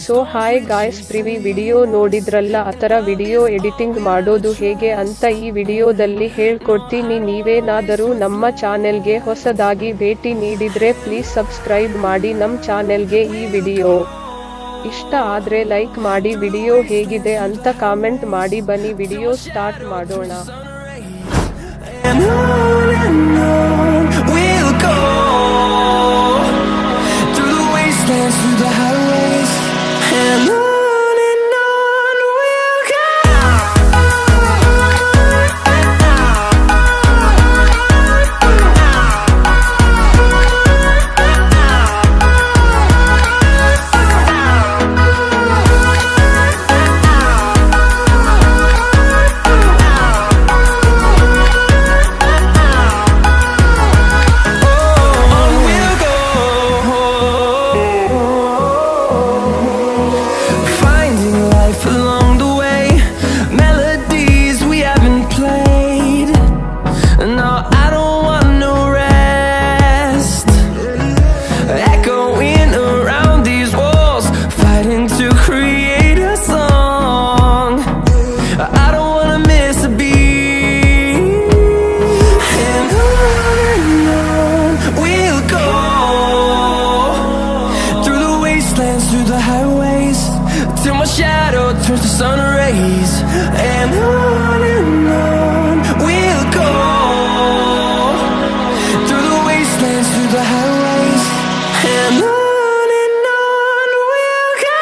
So hi guys, previous video ನೋಡಿದ್ರಲ್ಲ, ಆತರ video editing ಮಾಡೋದು ಹೇಗೆ ಅಂತ ಈ ವಿಡಿಯೋದಲ್ಲಿ ಹೇಳ್ಕೊಡ್ತೀನಿ. ನೀವೇನಾದರೂ ನಮ್ಮ ಚಾನೆಲ್ಗೆ ಹೊಸದಾಗಿ ಭೇಟಿ ನೀಡಿದ್ರೆ ಪ್ಲೀಸ್ ಸಬ್ಸ್ಕ್ರೈಬ್ ಮಾಡಿ ನಮ್ಮ ಚಾನೆಲ್ಗೆ. ಈ ವಿಡಿಯೋ ಇಷ್ಟ ಆದ್ರೆ ಲೈಕ್ ಮಾಡಿ, ವಿಡಿಯೋ ಹೇಗಿದೆ ಅಂತ ಕಾಮೆಂಟ್ ಮಾಡಿ. ಬನ್ನಿ ವಿಡಿಯೋ ಸ್ಟಾರ್ಟ್ ಮಾಡೋಣ. Through the highways and on we'll go. Through the highways till my shadow turns to sun rays, and on we'll go. Through the wastelands, through the highways, and on we'll go.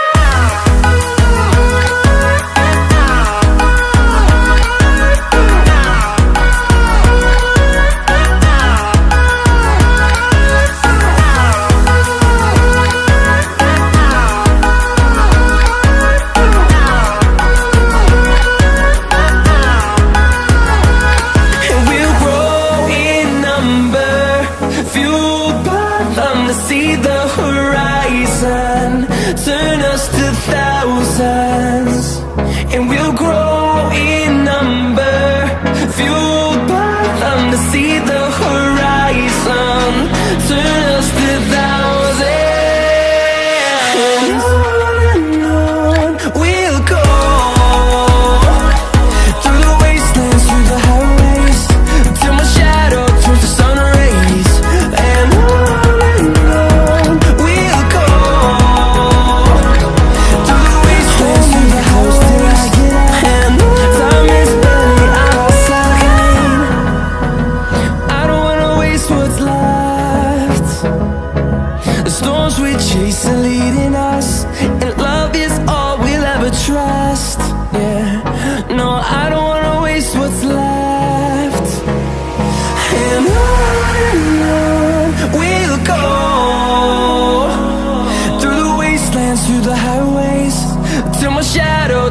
See the horizon turn us to thousands, and we'll grow in number, fueled by them to see the horizon turn us to thousands, and on we'll go. Through the wastelands, through the highways, till my shadow turns to sun rays, and we chase are leading us, and love is all we'll ever trust. Yeah, no, I don't wanna waste what's left. And on we'll go. Through the wastelands, through the highways, till my shadow